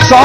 100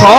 100